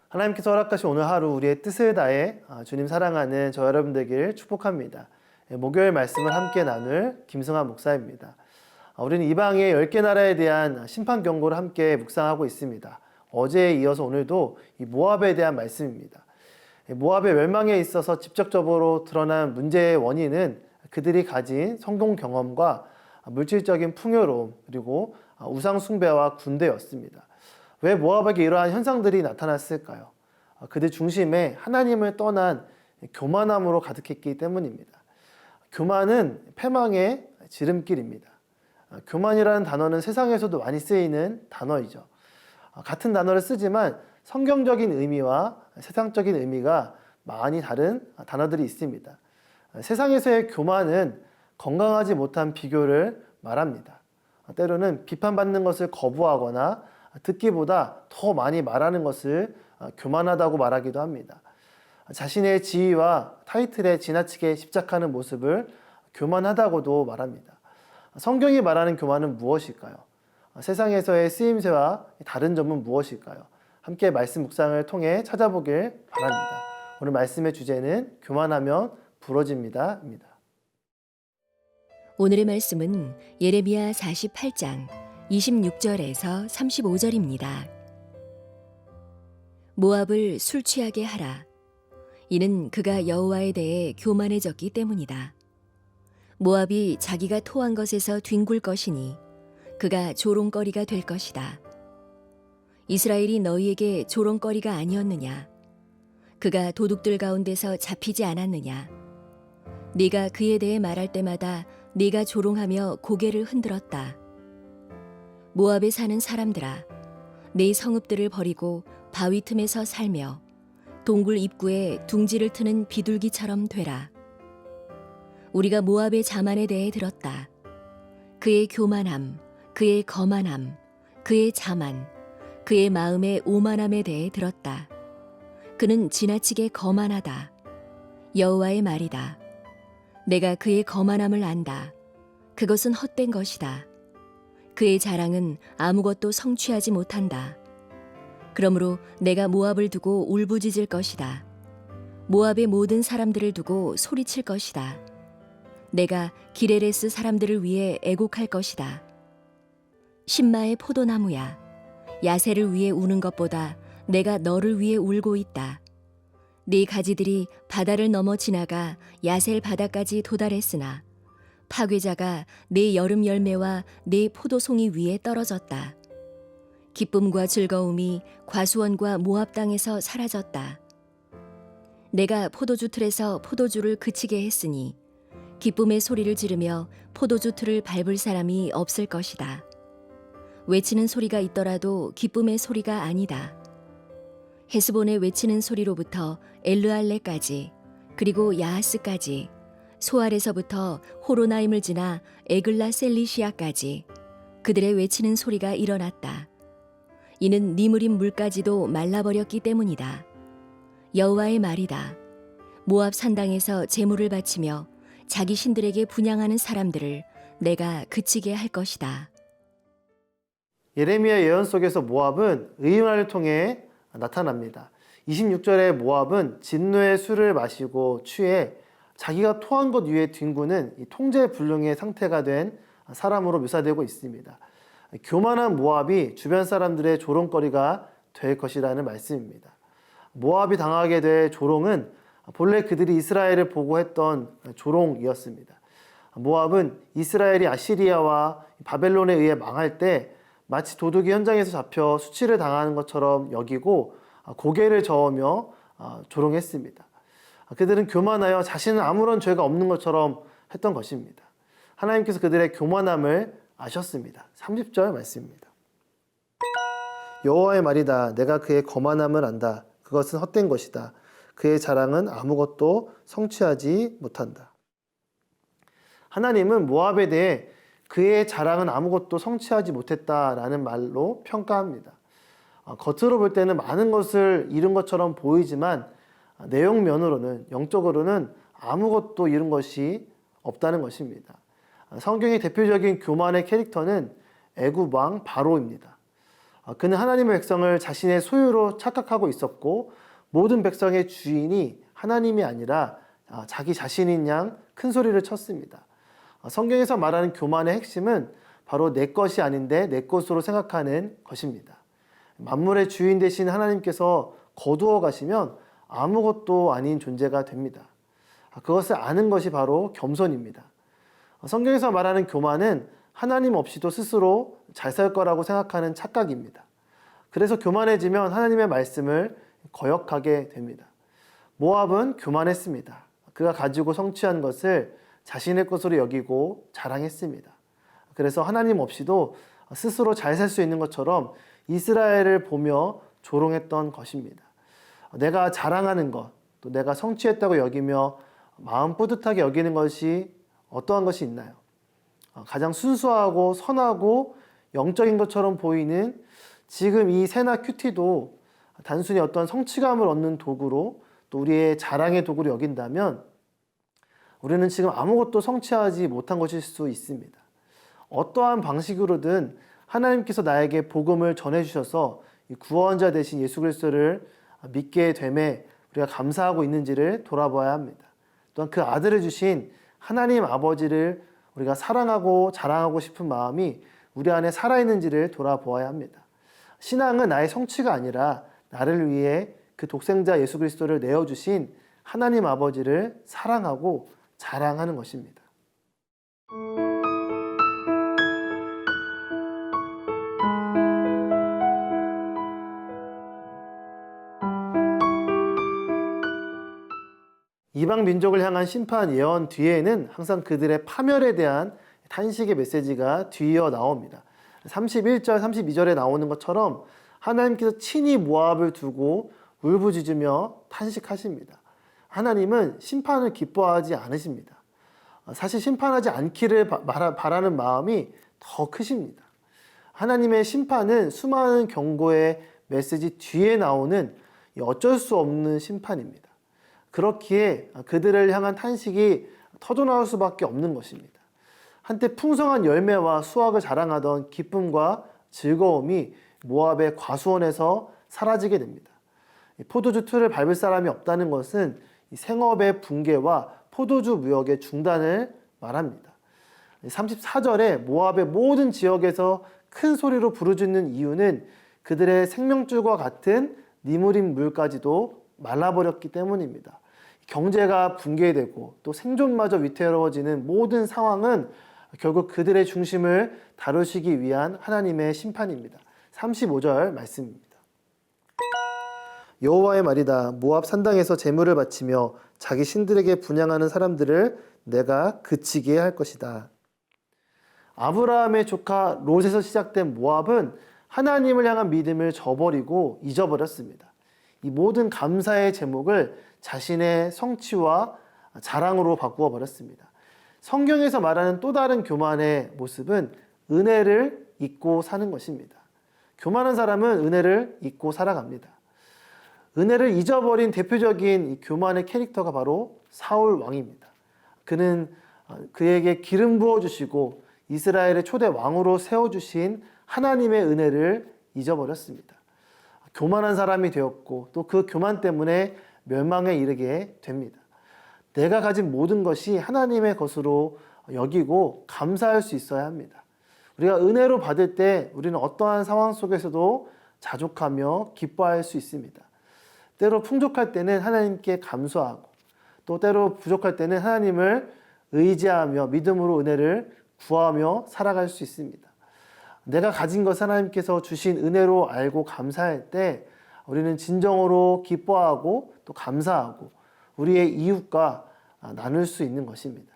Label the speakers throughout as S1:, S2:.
S1: 하나님께서 허락하신 오늘 하루 우리의 뜻을 다해 주님 사랑하는 저 여러분 되길 축복합니다. 목요일 말씀을 함께 나눌 김승환 목사입니다. 우리는 이방의 10개 나라에 대한 심판 경고를 함께 묵상하고 있습니다. 어제에 이어서 오늘도 이 모압에 대한 말씀입니다. 모압의 멸망에 있어서 직접적으로 드러난 문제의 원인은 그들이 가진 성공 경험과 물질적인 풍요로움 그리고 우상 숭배와 군대였습니다. 왜 모압에게 이러한 현상들이 나타났을까요? 그들 중심에 하나님을 떠난 교만함으로 가득했기 때문입니다. 교만은 패망의 지름길입니다. 교만이라는 단어는 세상에서도 많이 쓰이는 단어이죠. 같은 단어를 쓰지만 성경적인 의미와 세상적인 의미가 많이 다른 단어들이 있습니다. 세상에서의 교만은 건강하지 못한 비교를 말합니다. 때로는 비판받는 것을 거부하거나 듣기보다 더 많이 말하는 것을 교만하다고 말하기도 합니다. 자신의 지위와 타이틀에 지나치게 집착하는 모습을 교만하다고도 말합니다. 성경이 말하는 교만은 무엇일까요? 세상에서의 쓰임새와 다른 점은 무엇일까요? 함께 말씀 묵상을 통해 찾아보길 바랍니다. 오늘 말씀의 주제는 교만하면 부러집니다. 입니다.
S2: 오늘의 말씀은 예레미야 48장 26절에서 35절입니다. 모압을 술 취하게 하라. 이는 그가 여호와에 대해 교만해졌기 때문이다. 모압이 자기가 토한 것에서 뒹굴 것이니 그가 조롱거리가 될 것이다. 이스라엘이 너희에게 조롱거리가 아니었느냐? 그가 도둑들 가운데서 잡히지 않았느냐? 네가 그에 대해 말할 때마다 네가 조롱하며 고개를 흔들었다. 모압에 사는 사람들아, 네 성읍들을 버리고 바위 틈에서 살며 동굴 입구에 둥지를 트는 비둘기처럼 되라. 우리가 모압의 자만에 대해 들었다. 그의 교만함, 그의 거만함, 그의 자만, 그의 마음의 오만함에 대해 들었다. 그는 지나치게 거만하다. 여호와의 말이다. 내가 그의 거만함을 안다. 그것은 헛된 것이다. 그의 자랑은 아무것도 성취하지 못한다. 그러므로 내가 모압을 두고 울부짖을 것이다. 모압의 모든 사람들을 두고 소리칠 것이다. 내가 기레레스 사람들을 위해 애곡할 것이다. 신마의 포도나무야, 야새를 위해 우는 것보다 내가 너를 위해 울고 있다. 네 가지들이 바다를 넘어 지나가 야셀 바다까지 도달했으나 파괴자가 네 여름 열매와 네 포도송이 위에 떨어졌다. 기쁨과 즐거움이 과수원과 모압 땅에서 사라졌다. 내가 포도주 틀에서 포도주를 그치게 했으니 기쁨의 소리를 지르며 포도주 틀을 밟을 사람이 없을 것이다. 외치는 소리가 있더라도 기쁨의 소리가 아니다. 헤스본의 외치는 소리로부터 엘르알레까지 그리고 야하스까지 소알에서부터 호로나임을 지나 에글라 셀리시아까지 그들의 외치는 소리가 일어났다. 이는 니므림 물까지도 말라버렸기 때문이다. 여호와의 말이다. 모압 산당에서 제물을 바치며 자기 신들에게 분향하는 사람들을 내가 그치게 할 것이다.
S1: 예레미야 예언 속에서 모압은 의인화를 통해 나타납니다. 26절에 모압은 진노의 술을 마시고 취해 자기가 토한 것 위에 뒹구는 통제불능의 상태가 된 사람으로 묘사되고 있습니다. 교만한 모압이 주변 사람들의 조롱거리가 될 것이라는 말씀입니다. 모압이 당하게 될 조롱은 본래 그들이 이스라엘을 보고 했던 조롱이었습니다. 모압은 이스라엘이 아시리아와 바벨론에 의해 망할 때 마치 도둑이 현장에서 잡혀 수치를 당하는 것처럼 여기고 고개를 저으며 조롱했습니다. 그들은 교만하여 자신은 아무런 죄가 없는 것처럼 했던 것입니다. 하나님께서 그들의 교만함을 아셨습니다. 30절 말씀입니다. 여호와의 말이다. 내가 그의 거만함을 안다. 그것은 헛된 것이다. 그의 자랑은 아무것도 성취하지 못한다. 하나님은 모압에 대해 그의 자랑은 아무것도 성취하지 못했다라는 말로 평가합니다. 겉으로 볼 때는 많은 것을 이룬 것처럼 보이지만 내용면으로는 영적으로는 아무것도 이룬 것이 없다는 것입니다. 성경의 대표적인 교만의 캐릭터는 애굽 왕 바로입니다. 그는 하나님의 백성을 자신의 소유로 착각하고 있었고 모든 백성의 주인이 하나님이 아니라 자기 자신인 양 큰 소리를 쳤습니다. 성경에서 말하는 교만의 핵심은 바로 내 것이 아닌데 내 것으로 생각하는 것입니다. 만물의 주인 되신 하나님께서 거두어 가시면 아무것도 아닌 존재가 됩니다. 그것을 아는 것이 바로 겸손입니다. 성경에서 말하는 교만은 하나님 없이도 스스로 잘 살 거라고 생각하는 착각입니다. 그래서 교만해지면 하나님의 말씀을 거역하게 됩니다. 모압은 교만했습니다. 그가 가지고 성취한 것을 자신의 것으로 여기고 자랑했습니다. 그래서 하나님 없이도 스스로 잘 살 수 있는 것처럼 이스라엘을 보며 조롱했던 것입니다. 내가 자랑하는 것, 또 내가 성취했다고 여기며 마음 뿌듯하게 여기는 것이 어떠한 것이 있나요? 가장 순수하고 선하고 영적인 것처럼 보이는 지금 이 새나 큐티도 단순히 어떤 성취감을 얻는 도구로 또 우리의 자랑의 도구로 여긴다면 우리는 지금 아무것도 성취하지 못한 것일 수 있습니다. 어떠한 방식으로든 하나님께서 나에게 복음을 전해주셔서 구원자 되신 예수 그리스도를 믿게 됨에 우리가 감사하고 있는지를 돌아봐야 합니다. 또한 그 아들을 주신 하나님 아버지를 우리가 사랑하고 자랑하고 싶은 마음이 우리 안에 살아있는지를 돌아보아야 합니다. 신앙은 나의 성취가 아니라 나를 위해 그 독생자 예수 그리스도를 내어주신 하나님 아버지를 사랑하고 자랑하는 것입니다. 이방 민족을 향한 심판 예언 뒤에는 항상 그들의 파멸에 대한 탄식의 메시지가 뒤이어 나옵니다. 31절, 32절에 나오는 것처럼 하나님께서 친히 모압을 두고 울부짖으며 탄식하십니다. 하나님은 심판을 기뻐하지 않으십니다. 사실 심판하지 않기를 바라는 마음이 더 크십니다. 하나님의 심판은 수많은 경고의 메시지 뒤에 나오는 어쩔 수 없는 심판입니다. 그렇기에 그들을 향한 탄식이 터져나올 수밖에 없는 것입니다. 한때 풍성한 열매와 수확을 자랑하던 기쁨과 즐거움이 모압의 과수원에서 사라지게 됩니다. 포도주 틀을 밟을 사람이 없다는 것은 생업의 붕괴와 포도주 무역의 중단을 말합니다. 34절에 모압의 모든 지역에서 큰 소리로 부르짖는 이유는 그들의 생명줄과 같은 니무린 물까지도 말라버렸기 때문입니다. 경제가 붕괴되고 또 생존마저 위태로워지는 모든 상황은 결국 그들의 중심을 다루시기 위한 하나님의 심판입니다. 35절 말씀입니다. 여호와의 말이다. 모압 산당에서 제물을 바치며 자기 신들에게 분향하는 사람들을 내가 그치게 할 것이다. 아브라함의 조카 롯에서 시작된 모압은 하나님을 향한 믿음을 저버리고 잊어버렸습니다. 이 모든 감사의 제목을 자신의 성취와 자랑으로 바꾸어 버렸습니다. 성경에서 말하는 또 다른 교만의 모습은 은혜를 잊고 사는 것입니다. 교만한 사람은 은혜를 잊고 살아갑니다. 은혜를 잊어버린 대표적인 이 교만의 캐릭터가 바로 사울 왕입니다. 그는 그에게 기름 부어주시고 이스라엘의 초대 왕으로 세워주신 하나님의 은혜를 잊어버렸습니다. 교만한 사람이 되었고 또 그 교만 때문에 멸망에 이르게 됩니다. 내가 가진 모든 것이 하나님의 것으로 여기고 감사할 수 있어야 합니다. 우리가 은혜로 받을 때 우리는 어떠한 상황 속에서도 자족하며 기뻐할 수 있습니다. 때로 풍족할 때는 하나님께 감사하고 또 때로 부족할 때는 하나님을 의지하며 믿음으로 은혜를 구하며 살아갈 수 있습니다. 내가 가진 것 하나님께서 주신 은혜로 알고 감사할 때 우리는 진정으로 기뻐하고 또 감사하고 우리의 이웃과 나눌 수 있는 것입니다.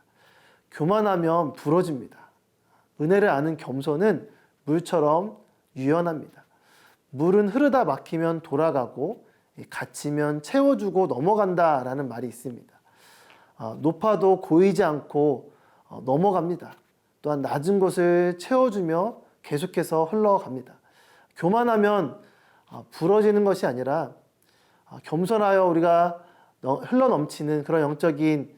S1: 교만하면 부러집니다. 은혜를 아는 겸손은 물처럼 유연합니다. 물은 흐르다 막히면 돌아가고 갇히면 채워주고 넘어간다라는 말이 있습니다. 높아도 고이지 않고 넘어갑니다. 또한 낮은 곳을 채워주며 계속해서 흘러갑니다. 교만하면 부러지는 것이 아니라 겸손하여 우리가 흘러넘치는 그런 영적인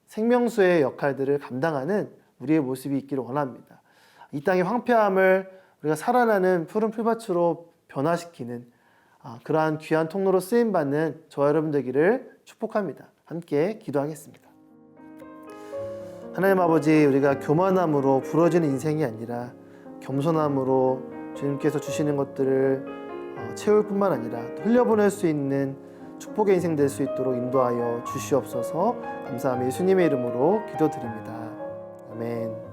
S1: 생명수의 역할들을 감당하는 우리의 모습이 있기를 원합니다. 이 땅의 황폐함을 우리가 살아나는 푸른 풀밭으로 변화시키는 그러한 귀한 통로로 쓰임받는 저와 여러분 되기를 축복합니다. 함께 기도하겠습니다. 하나님 아버지, 우리가 교만함으로 부러지는 인생이 아니라 겸손함으로 주님께서 주시는 것들을 채울 뿐만 아니라 또 흘려보낼 수 있는 축복의 인생 될 수 있도록 인도하여 주시옵소서. 감사하며 예수님의 이름으로 기도드립니다. 아멘.